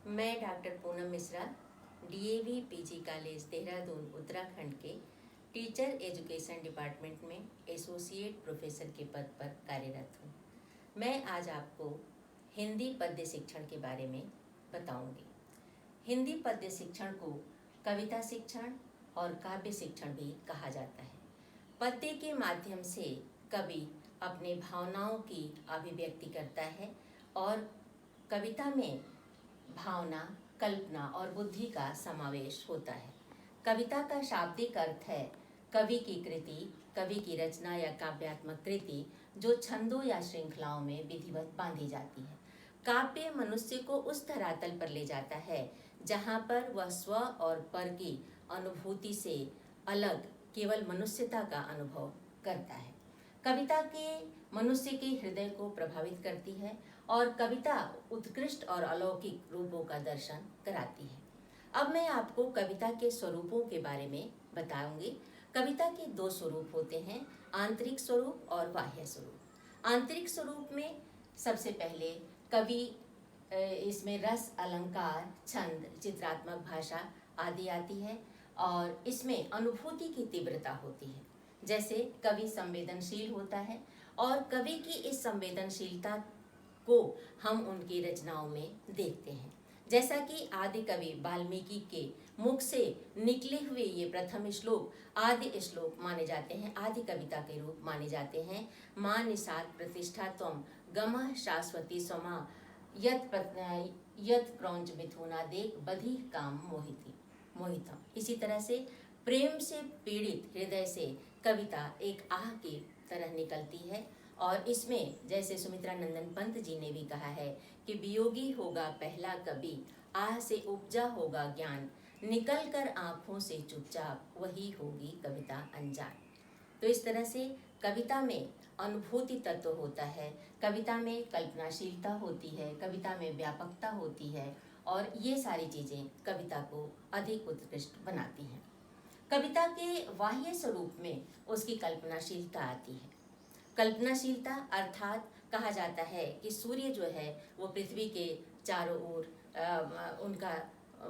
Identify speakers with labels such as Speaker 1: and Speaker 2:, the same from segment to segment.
Speaker 1: मैं doctor Poonam Mishra DAV PG college Dehradun Uttarakhand के teacher education department में एसोसिएट प्रोफेसर के पद पर कार्यरत हूँ। मैं आज आपको हिंदी पद्य शिक्षण के बारे में बताऊंगी। हिंदी पद्य शिक्षण को कविता शिक्षण और काव्य शिक्षण भी कहा जाता है। पद्य के माध्यम से कवि अपने भावनाओं की अभिव्यक्ति करता है और कविता में भावना, कल्पना और बुद्धि का समावेश होता है। कविता का शाब्दिक अर्थ है कवि की कृति, कवि की रचना या काव्यात्मक कृति जो छंदों या श्रृंखलाओं में विधिवत बांधी जाती है। काव्य मनुष्य को उस धरातल पर ले जाता है जहाँ पर वह स्व और पर की अनुभूति से अलग केवल मनुष्यता का अनुभव करता है। कविता के मनुष्य के हृदय को प्रभावित करती है और कविता उत्कृष्ट और अलौकिक रूपों का दर्शन कराती है। अब मैं आपको कविता के स्वरूपों के बारे में बताऊंगी। कविता के दो स्वरूप होते हैं, आंतरिक स्वरूप और बाह्य स्वरूप। आंतरिक स्वरूप में सबसे पहले कवि इसमें रस, अलंकार, छंद, चित्रात्मक भाषा आदि आती है और इसमें अनुभूति की तीव्रता होती है। जैसे कवि संवेदनशील होता है और कवि की इस संवेदनशीलता को हम उनकी रचनाओं में देखते हैं। जैसा कि आदि कवि वाल्मीकि के मुख से निकले हुए ये प्रथम श्लोक आदि श्लोक माने जाते हैं, आदि कविता के रूप माने जाते हैं। माँ निषाद प्रतिष्ठा त्वम गमः शाश्वती स्वमा यत क्रौंच मिथुना देख बधी काम मोहितम। इसी तरह से प्रेम से पीड़ित हृदय से कविता एक आह की तरह निकलती है और इसमें जैसे सुमित्रा नंदन पंत जी ने भी कहा है कि वियोगी होगा पहला कवि, आह से उपजा होगा ज्ञान, निकल कर आँखों से चुपचाप वही होगी कविता अनजान। तो इस तरह से कविता में अनुभूति तत्व होता है, कविता में कल्पनाशीलता होती है, कविता में व्यापकता होती है और ये सारी चीज़ें कविता को अधिक उत्कृष्ट बनाती हैं। कविता के बाह्य स्वरूप में उसकी कल्पनाशीलता आती है। कल्पनाशीलता अर्थात कहा जाता है कि सूर्य जो है वो पृथ्वी के चारों ओर उनका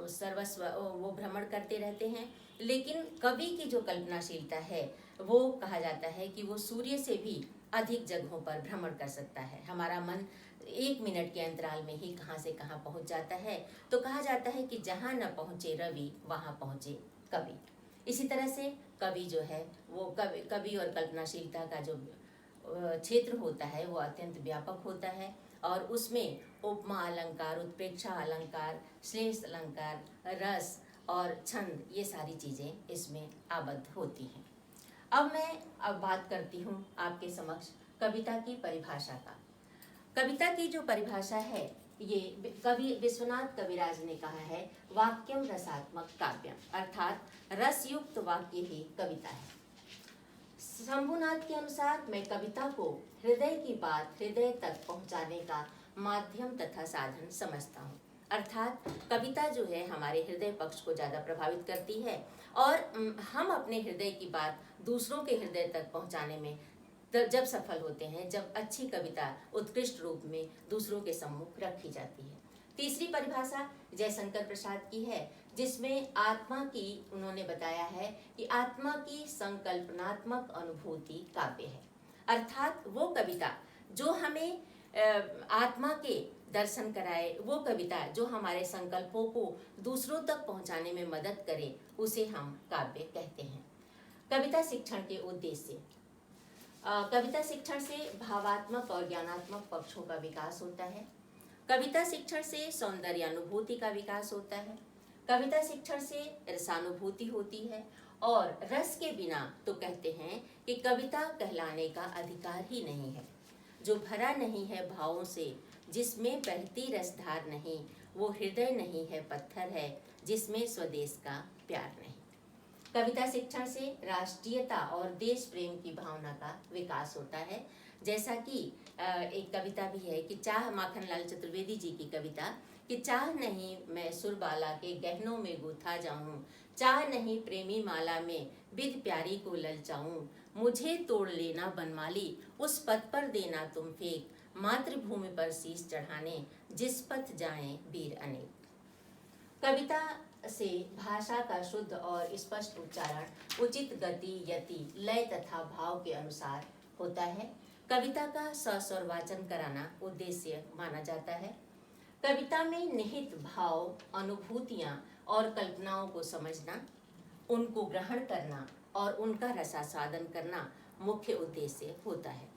Speaker 1: सर्वस्व वो भ्रमण करते रहते हैं, लेकिन कवि की जो कल्पनाशीलता है वो कहा जाता है कि वो सूर्य से भी अधिक जगहों पर भ्रमण कर सकता है। हमारा मन 1 मिनट के अंतराल में ही कहाँ से कहाँ पहुँच जाता है। तो कहा जाता है कि जहाँ न पहुँचे रवि वहाँ पहुँचे कवि। इसी तरह से कवि जो है वो कवि और कल्पनाशीलता का जो क्षेत्र होता है वो अत्यंत व्यापक होता है और उसमें उपमा अलंकार, उत्प्रेक्षा अलंकार, श्लेष अलंकार, रस और छंद ये सारी चीज़ें इसमें आबद्ध होती हैं। अब मैं बात करती हूँ आपके समक्ष कविता की परिभाषा का। कविता की जो परिभाषा है ये कवि विश्वनाथ कविराज ने कहा है, वाक्यम रसात्मक काव्यम, अर्थात रसयुक्त वाक्य ही कविता है। शंभुनाथ के अनुसार मैं कविता को हृदय की बात हृदय तक पहुंचाने का माध्यम तथा साधन समझता हूँ। अर्थात कविता जो है हमारे हृदय पक्ष को ज़्यादा प्रभावित करती है और हम अपने हृदय की बात दूसरों के हृदय तक पहुंचाने में जब सफल होते हैं, जब अच्छी कविता उत्कृष्ट रूप में दूसरों के सम्मुख रखी जाती है। तीसरी परिभाषा जयशंकर प्रसाद की है, जिसमें आत्मा की उन्होंने बताया है कि आत्मा की संकल्पनात्मक अनुभूति काव्य है। अर्थात वो कविता जो हमें आत्मा के दर्शन कराए, वो कविता जो हमारे संकल्पों को दूसरों तक पहुंचाने में मदद करे, उसे हम काव्य कहते हैं। कविता शिक्षण के उद्देश्य। कविता शिक्षण से भावात्मक और ज्ञानात्मक पक्षों का विकास होता है। कविता शिक्षण से सौंदर्य अनुभूति का विकास होता है। कविता शिक्षण से रसानुभूति होती है और रस के बिना तो कहते हैं कि कविता कहलाने का अधिकार ही नहीं है। जो भरा नहीं है भावों से, जिसमें बहती रसधार नहीं, वो हृदय नहीं है पत्थर है, जिसमें स्वदेश का प्यार नहीं। कविता शिक्षण से राष्ट्रीयता और देश प्रेम की भावना का विकास होता है। जैसा कि एक कविता भी है कि चाह, माखनलाल चतुर्वेदी जी की कविता, कि चाह नहीं मैं सुरबाला के गहनों में गूथा जाऊं, चाह नहीं प्रेमी माला में बिध प्यारी को ललचाऊं, मुझे तोड़ लेना बनमाली उस पथ पर देना तुम फेंक, मातृभूमि पर शीश चढ़ाने जिस पथ जाएं वीर अनेक। कविता से भाषा का शुद्ध और स्पष्ट उच्चारण, उचित गति, यति, लय तथा भाव के अनुसार होता है। कविता का सस्वर वाचन कराना उद्देश्य माना जाता है। कविता में निहित भाव, अनुभूतियाँ और कल्पनाओं को समझना, उनको ग्रहण करना और उनका रसास्वादन करना मुख्य उद्देश्य होता है।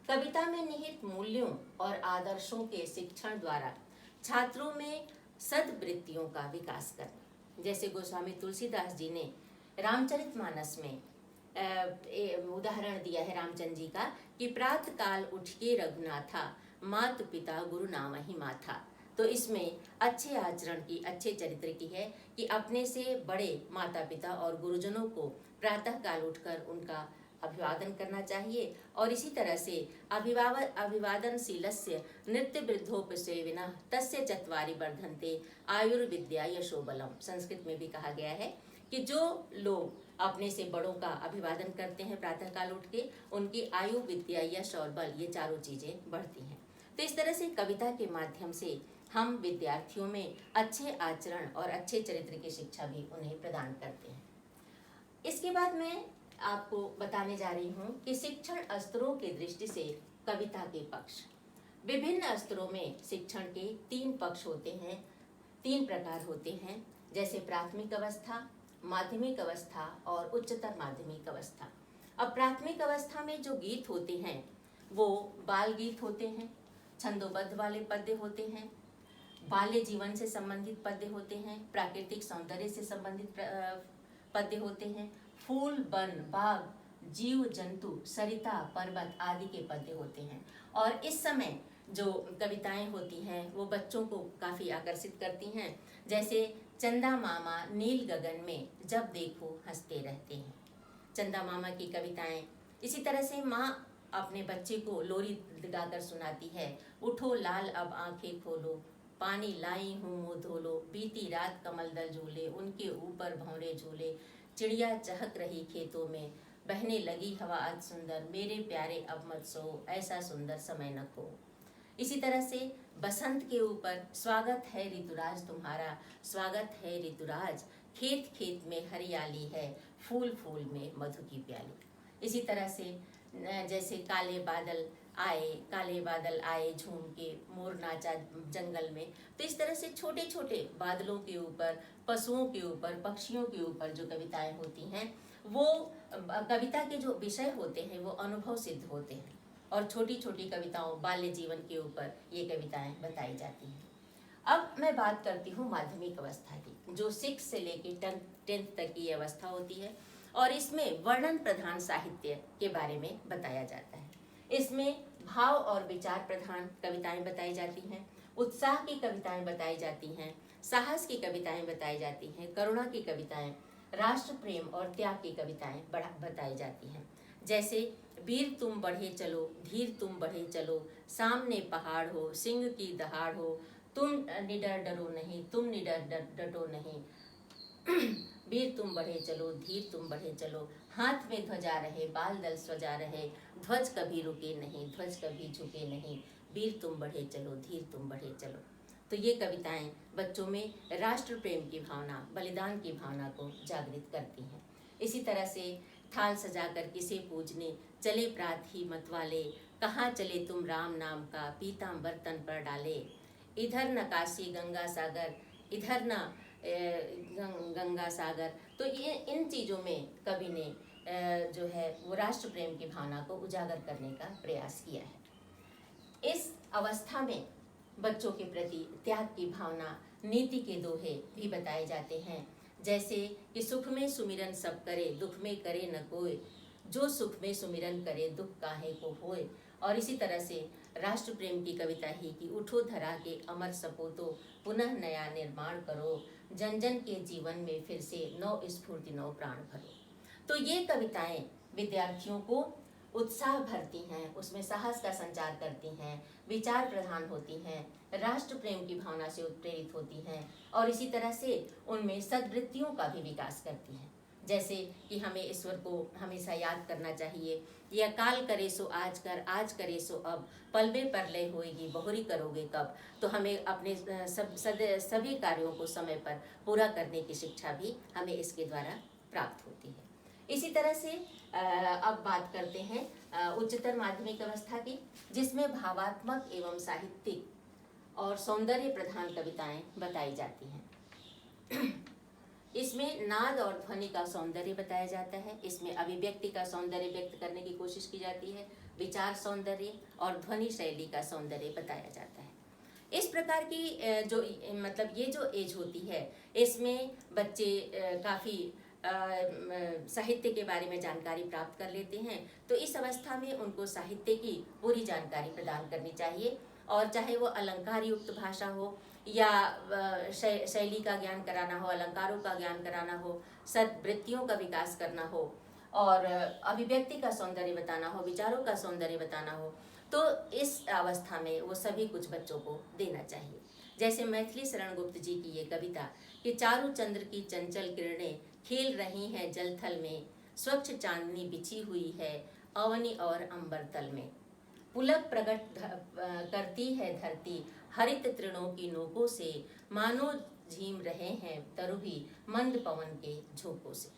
Speaker 1: कविता में निहित मूल्यों और आदर्शों के शिक्षण द्वारा छात्रों में सद्वृत्तियों का विकास करना। जैसे गोस्वामी तुलसीदास जी ने रामचरितमानस में उदाहरण दिया है रामचंद्र जी का कि प्रातः काल उठ के रघुनाथा, मात पिता गुरु नाम ही माथा। तो इसमें अच्छे आचरण की, अच्छे चरित्र की है कि अपने से बड़े माता पिता और गुरुजनों को प्रातः काल उठकर उनका अभिवादन करना चाहिए। और इसी तरह से अभिवादनशीलस्य नृत्य वृद्धोपसेविनः तस्य चत्वारि वर्धन्ते आयुर्विद्या यशोबलम। संस्कृत में भी कहा गया है कि जो लोग अपने से बड़ों का अभिवादन करते हैं प्रातः काल उठ के, उनकी आयु, विद्या, यश और बल, ये चारों चीजें बढ़ती हैं। तो इस तरह से कविता के माध्यम से हम विद्यार्थियों में अच्छे आचरण और अच्छे चरित्र की शिक्षा भी उन्हें प्रदान करते हैं। इसके बाद मैं आपको बताने जा रही हूँ कि शिक्षण स्तरों की दृष्टि से कविता के पक्ष। विभिन्न स्तरों में शिक्षण के 3 पक्ष होते हैं, 3 प्रकार होते हैं। जैसे प्राथमिक अवस्था, माध्यमिक अवस्था और उच्चतर माध्यमिक अवस्था। अब प्राथमिक अवस्था में जो गीत होते हैं वो बाल गीत होते हैं, छंदोबद्ध वाले पद्य होते हैं, बाल्य जीवन से संबंधित पद्य होते हैं, प्राकृतिक सौंदर्य से संबंधित पद्य होते हैं, फूल, वन, बाग, जीव जंतु, सरिता, पर्वत आदि के पद्य होते हैं। और इस समय जो कविताएं होती हैं वो बच्चों को काफ़ी आकर्षित करती हैं। जैसे चंदा मामा नील गगन में जब देखो हंसते रहते हैं, चंदा मामा की कविताएं। इसी तरह से माँ अपने बच्चे को लोरी गाकर सुनाती है, उठो लाल अब आंखें खोलो, पानी लाई हूँ मुँह धो लो, बीती रात कमल दल झूले, उनके ऊपर भंवरे झूले, चिड़िया चहक रही खेतों में, बहने लगी हवा आज सुंदर, मेरे प्यारे अब मत सो, ऐसा सुंदर समय न खो। इसी तरह से बसंत के ऊपर स्वागत है ऋतुराज तुम्हारा, स्वागत है ऋतुराज, खेत खेत में हरियाली है, फूल फूल में मधु की प्याली। इसी तरह से जैसे काले बादल आए झूम के, मोर नाचा जंगल में। तो इस तरह से छोटे छोटे बादलों के ऊपर, पशुओं के ऊपर, पक्षियों के ऊपर जो कविताएं होती हैं वो कविता के जो विषय होते हैं वो अनुभव सिद्ध होते हैं। और छोटी छोटी कविताओं, बाल्य जीवन के ऊपर ये कविताएं बताई जाती हैं। अब मैं बात करती हूँ माध्यमिक अवस्था की, जो 6 से लेके 10th तक की अवस्था होती है। और इसमें वर्णन प्रधान साहित्य के बारे में बताया जाता है। इसमें भाव और विचार प्रधान कविताएं बताई जाती हैं, उत्साह की कविताएं बताई जाती हैं, साहस की कविताएं बताई जाती हैं, करुणा की कविताएं, राष्ट्र प्रेम और त्याग की कविताएं बताई जाती हैं। जैसे वीर तुम बढ़े चलो, धीर तुम बढ़े चलो, सामने पहाड़ हो, सिंह की दहाड़ हो, तुम निडर डरो नहीं, तुम निडर डटो नहीं, वीर तुम बढ़े चलो, धीर तुम बढ़े चलो, हाथ में ध्वजा रहे, बाल दल सजा रहे, ध्वज कभी रुके नहीं, ध्वज कभी झुके नहीं, वीर तुम बढ़े चलो, धीर तुम बढ़े चलो। तो ये कविताएं बच्चों में राष्ट्र प्रेम की भावना, बलिदान की भावना को जागृत करती हैं। इसी तरह से थाल सजाकर किसे पूजने चले प्रात ही मतवाले, कहाँ चले तुम राम नाम का पीताम्बर तन पर डाले, इधर न काशी गंगा सागर, इधर न गंगा सागर। तो ये इन चीज़ों में कवि ने जो है वो राष्ट्र प्रेम की भावना को उजागर करने का प्रयास किया है। इस अवस्था में बच्चों के प्रति त्याग की भावना, नीति के दोहे भी बताए जाते हैं। जैसे कि सुख में सुमिरन सब करे, दुख में करे न कोई, जो सुख में सुमिरन करे दुख काहे को होए। और इसी तरह से राष्ट्र प्रेम की कविता ही कि उठो धरा के अमर सपूतो, पुनः नया निर्माण करो, जन जन के जीवन में फिर से नौ स्फूर्ति नौ प्राण भरो। तो ये कविताएं विद्यार्थियों को उत्साह भरती हैं, उसमें साहस का संचार करती हैं, विचार प्रधान होती हैं, राष्ट्र प्रेम की भावना से उत्प्रेरित होती हैं और इसी तरह से उनमें सद्वृत्तियों का भी विकास करती हैं। जैसे कि हमें ईश्वर को हमेशा याद करना चाहिए, या काल करे सो आज कर, आज करे सो अब, पल में परलय होएगी बहुरी करोगे कब। तो हमें अपने सभी कार्यों को समय पर पूरा करने की शिक्षा भी हमें इसके द्वारा प्राप्त होती है। इसी तरह से अब बात करते हैं उच्चतर माध्यमिक अवस्था की, जिसमें भावात्मक एवं साहित्यिक और सौंदर्य प्रधान कविताएं बताई जाती हैं। इसमें नाद और ध्वनि का सौंदर्य बताया जाता है, इसमें अभिव्यक्ति का सौंदर्य व्यक्त करने की कोशिश की जाती है, विचार सौंदर्य और ध्वनि शैली का सौंदर्य बताया जाता है। इस प्रकार की जो मतलब ये जो एज होती है, इसमें बच्चे काफ़ी साहित्य के बारे में जानकारी प्राप्त कर लेते हैं। तो इस अवस्था में उनको साहित्य की पूरी जानकारी प्रदान करनी चाहिए, और चाहे वो अलंकार युक्त भाषा हो या शैली का ज्ञान कराना हो, अलंकारों का ज्ञान कराना हो, सद्वृत्तियों का विकास करना हो, और अभिव्यक्ति का सौंदर्य बताना हो, विचारों का सौंदर्य बताना हो, तो इस अवस्था में वो सभी कुछ बच्चों को देना चाहिए। जैसे मैथिली शरण गुप्त जी की ये कविता कि चारु चंद्र की चंचल किरणें खेल रही हैं जल थल में, स्वच्छ चांदनी बिछी हुई है अवनी और अंबर तल में, पुलक प्रकट करती है धरती हरित तृणों की नोकों से, मानो झीम रहे हैं तरुभी मंद पवन के झोंकों से।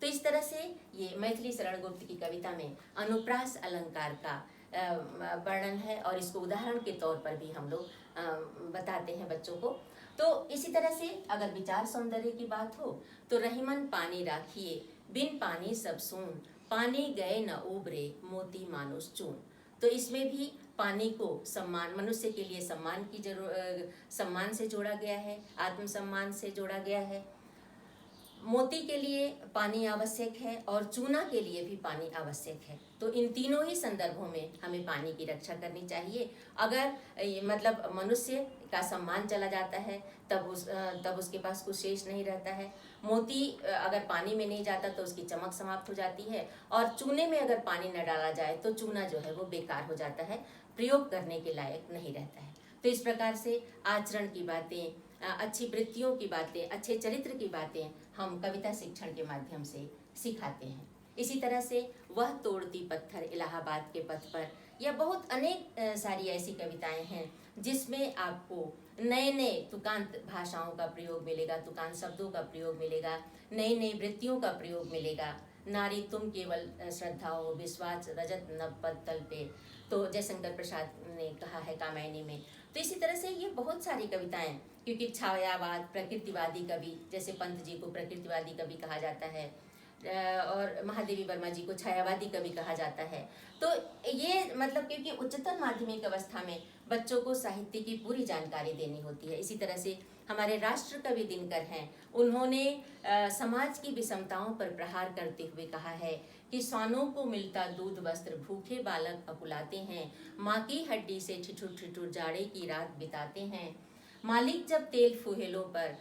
Speaker 1: तो इस तरह से ये मैथिली शरण गुप्त की कविता में अनुप्रास अलंकार का वर्णन है, और इसको उदाहरण के तौर पर भी हम लोग बताते हैं बच्चों को। तो इसी तरह से अगर विचार सौंदर्य की बात हो तो रहीमन पानी राखिए बिन पानी सब सून, पानी गए न उबरे मोती मानुष चून। तो इसमें भी पानी को सम्मान, मनुष्य के लिए सम्मान की सम्मान से जोड़ा गया है, आत्मसम्मान से जोड़ा गया है। मोती के लिए पानी आवश्यक है और चूना के लिए भी पानी आवश्यक है। तो इन तीनों ही संदर्भों में हमें पानी की रक्षा करनी चाहिए। अगर मतलब मनुष्य का सम्मान चला जाता है तब उसके पास कुछ शेष नहीं रहता है। मोती अगर पानी में नहीं जाता तो उसकी चमक समाप्त हो जाती है, और चूने में अगर पानी न डाला जाए तो चूना जो है वो बेकार हो जाता है, प्रयोग करने के लायक नहीं रहता है। तो इस प्रकार से आचरण की बातें, अच्छी वृत्तियों की बातें, अच्छे चरित्र की बातें हम कविता शिक्षण के माध्यम से सिखाते हैं। इसी तरह से वह तोड़ती पत्थर इलाहाबाद के पथ पर, या बहुत अनेक सारी ऐसी कविताएं हैं जिसमें आपको नए नए तुकांत भाषाओं का प्रयोग मिलेगा, तुकांत शब्दों का प्रयोग मिलेगा, नई नई वृत्तियों का प्रयोग मिलेगा। नारी तुम केवल श्रद्धा हो विश्वास रजत नव पत्तल पे, तो जयशंकर प्रसाद ने कहा है कामायनी में। तो इसी तरह से ये बहुत सारी कविताएं, क्योंकि छायावाद प्रकृतिवादी कवि, जैसे पंत जी को प्रकृतिवादी कवि कहा जाता है और महादेवी वर्मा जी को छायावादी कवि कहा जाता है। तो ये मतलब क्योंकि उच्चतर माध्यमिक अवस्था में बच्चों को साहित्य की पूरी जानकारी देनी होती है। इसी तरह से हमारे राष्ट्र कवि दिनकर हैं, उन्होंने समाज की विषमताओं पर प्रहार करते हुए कहा है कि स्वानों को मिलता दूध वस्त्र भूखे बालक अकुलाते हैं, माँ की हड्डी से ठिठुर ठिठुर जाड़े की रात बिताते हैं, मालिक जब तेल फुहेलों पर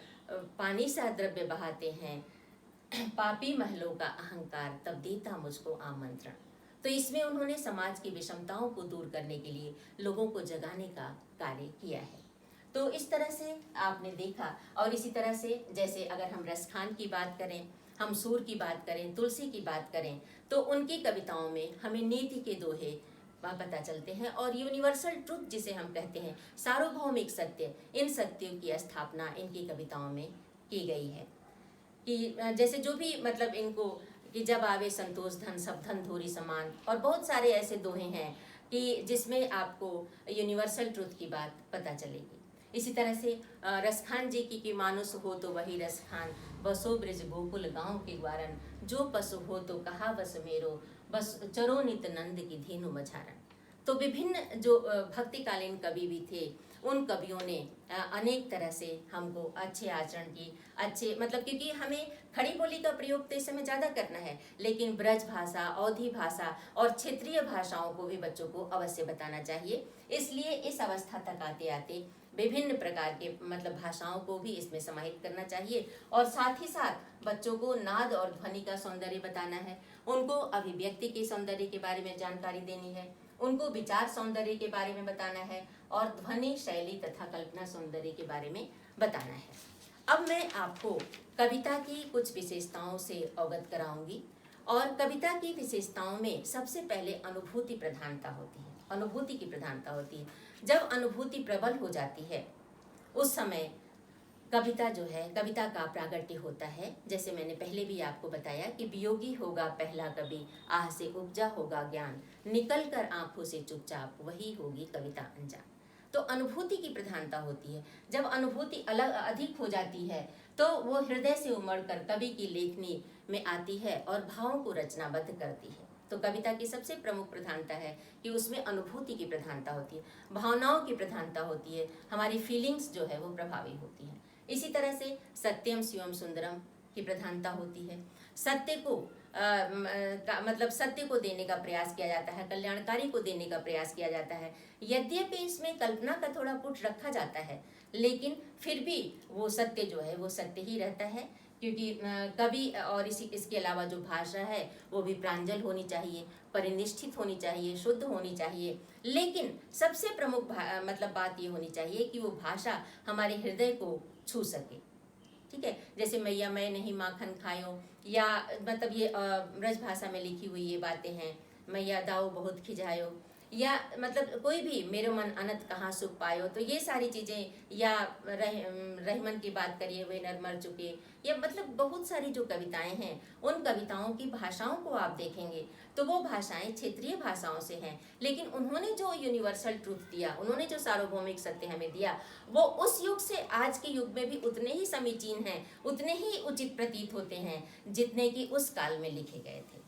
Speaker 1: पानी सा द्रव्य बहाते हैं, पापी महलों का अहंकार तब देता मुझको आमंत्रण। तो इसमें उन्होंने समाज की विषमताओं को दूर करने के लिए लोगों को जगाने का कार्य किया है। तो इस तरह से आपने देखा। और इसी तरह से जैसे अगर हम रसखान की बात करें, हम सूर की बात करें, तुलसी की बात करें, तो उनकी कविताओं में हमें नीति के दोहे पता चलते हैं, और यूनिवर्सल ट्रुथ जिसे हम कहते हैं, सार्वभौमिक सत्य, इन सत्यों की स्थापना इनकी कविताओं में की गई है। कि जैसे जो भी मतलब इनको कि जब आवे संतोष धन सब धन धोरी समान, और बहुत सारे ऐसे दोहे हैं कि जिसमें आपको यूनिवर्सल ट्रुथ की बात पता चलेगी। इसी तरह से रसखान जी की कि मानुष हो तो वही रसखान, बसो ब्रिज गोकुल गांव के ग्वारन, जो पशु हो तो कहा बस मेरो, बस चरो नित नंद की धेनु मझारन। तो विभिन्न जो भक्तिकालीन कवि भी थे, उन कवियों ने अनेक तरह से हमको अच्छे आचरण की, अच्छे मतलब क्योंकि हमें खड़ी बोली का प्रयोग तो इस समय ज़्यादा करना है, लेकिन ब्रज भाषा, अवधी भाषा और क्षेत्रीय भाषाओं को भी बच्चों को अवश्य बताना चाहिए। इसलिए इस अवस्था तक आते आते विभिन्न प्रकार के मतलब भाषाओं को भी इसमें समाहित करना चाहिए, और साथ ही साथ बच्चों को नाद और ध्वनि का सौंदर्य बताना है, उनको अभिव्यक्ति के सौंदर्य के बारे में जानकारी देनी है, उनको विचार सौंदर्य के बारे में बताना है, और ध्वनि शैली तथा कल्पना सौंदर्य के बारे में बताना है। अब मैं आपको कविता की कुछ विशेषताओं से अवगत कराऊंगी। और कविता की विशेषताओं में सबसे पहले अनुभूति प्रधानता होती है, अनुभूति की प्रधानता होती है। जब अनुभूति प्रबल हो जाती है उस समय कविता जो है, कविता का प्रागट्य होता है। जैसे मैंने पहले भी आपको बताया कि वियोगी होगा पहला कवि, आह से उपजा होगा ज्ञान, निकल कर आंखों से चुपचाप, वही होगी कविता अनजान। तो अनुभूति की प्रधानता होती है। जब अनुभूति अलग अधिक हो जाती है तो वो हृदय से उमड़कर कवि की लेखनी में आती है और भावों को रचनाबद्ध करती है। तो कविता की सबसे प्रमुख प्रधानता है कि उसमें अनुभूति की प्रधानता होती है, भावनाओं की प्रधानता होती है, हमारी फीलिंग्स जो है वो प्रभावी होती है। इसी तरह से सत्यम शिवम सुंदरम की प्रधानता होती है। सत्य को मतलब सत्य को देने का प्रयास किया जाता है, कल्याणकारी को देने का प्रयास किया जाता है। यद्यपि इसमें कल्पना का थोड़ा पुट रखा जाता है, लेकिन फिर भी वो सत्य जो है वो सत्य ही रहता है, क्योंकि कवि और इसके अलावा जो भाषा है वो भी प्रांजल होनी चाहिए, परिनिष्ठित होनी चाहिए, शुद्ध होनी चाहिए। लेकिन सबसे प्रमुख मतलब बात ये होनी चाहिए कि वो भाषा हमारे हृदय को छू सके। ठीक है, जैसे मैया मैं नहीं माखन खायो, या मतलब ये ब्रज भाषा में लिखी हुई ये बातें हैं, मैया दाऊ बहुत खिजायो, या मतलब कोई भी मेरे मन अनंत कहाँ सुख पायो। तो ये सारी चीज़ें, या रहमन की बात करिए वे नर मर चुके, या मतलब बहुत सारी जो कविताएं हैं उन कविताओं की भाषाओं को आप देखेंगे तो वो भाषाएं क्षेत्रीय भाषाओं से हैं, लेकिन उन्होंने जो यूनिवर्सल ट्रूथ दिया, उन्होंने जो सार्वभौमिक सत्य हमें दिया, वो उस युग से आज के युग में भी उतने ही समीचीन हैं, उतने ही उचित प्रतीत होते हैं जितने कि उस काल में लिखे गए थे।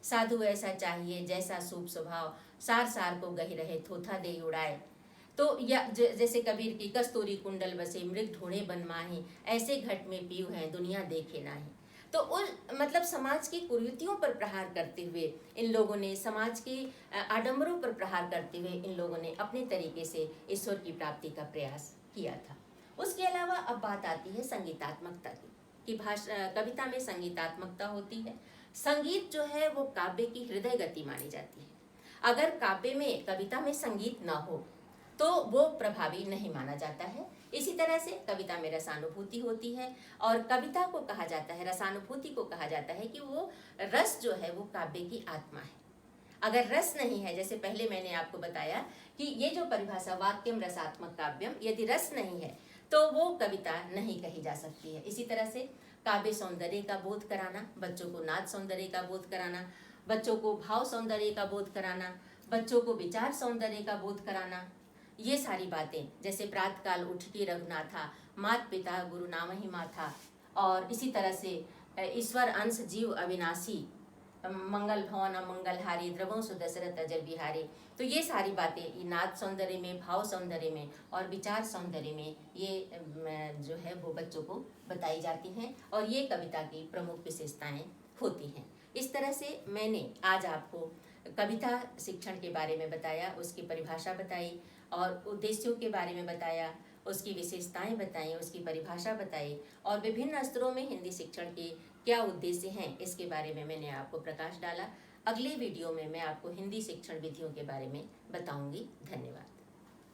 Speaker 1: साधु ऐसा चाहिए जैसा शुभ स्वभाव, सार सार को गही रहे थोथा दे उड़ाए। तो या जैसे कबीर की कस्तूरी कुंडल बसे मृग ढूंढे बन माही, ऐसे घट में पीऊ हैं दुनिया देखे नाही। तो उस मतलब समाज की कुरीतियों पर प्रहार करते हुए इन लोगों ने, समाज के आडंबरों पर प्रहार करते हुए इन लोगों ने अपने तरीके से ईश्वर की प्राप्ति का प्रयास किया था। उसके अलावा अब बात आती है संगीतात्मकता की, कि कविता में संगीतात्मकता होती है। संगीत जो है वो काव्य की हृदय गति मानी जाती है। अगर काव्य में, कविता में संगीत ना हो तो वो प्रभावी नहीं माना जाता है। इसी तरह से कविता में रसानुभूति होती है, और कविता को कहा जाता है, रसानुभूति को कहा जाता है कि वो रस जो है वो काव्य की आत्मा है। अगर रस नहीं है, जैसे पहले मैंने आपको बताया कि ये जो परिभाषा वाक्यम रसात्मक काव्यम, यदि रस नहीं है तो वो कविता नहीं कही जा सकती है। इसी तरह से काव्य सौंदर्य का बोध कराना, बच्चों को नाद सौंदर्य का बोध कराना, बच्चों को भाव सौंदर्य का बोध कराना, बच्चों को विचार सौंदर्य का बोध कराना, ये सारी बातें, जैसे प्रातःकाल उठ के रघुनाथा, मात पिता गुरु नाम ही माथा, और इसी तरह से ईश्वर अंश जीव अविनाशी, मंगल भवन मंगलहारी, द्रवों सुदशरथ अजर बिहारी। तो ये सारी बातें ये नाद सौंदर्य में, भाव सौंदर्य में और विचार सौंदर्य में ये जो है वो बच्चों को बताई जाती हैं, और ये कविता की प्रमुख विशेषताएं होती हैं। इस तरह से मैंने आज आपको कविता शिक्षण के बारे में बताया, उसकी परिभाषा बताई और उद्देश्यों के बारे में बताया, उसकी विशेषताएं बताई, उसकी परिभाषा बताई, और विभिन्न स्तरों में हिंदी शिक्षण के क्या उद्देश्य हैं इसके बारे में मैंने आपको प्रकाश डाला। अगले वीडियो में मैं आपको हिंदी शिक्षण विधियों के बारे में बताऊंगी। धन्यवाद।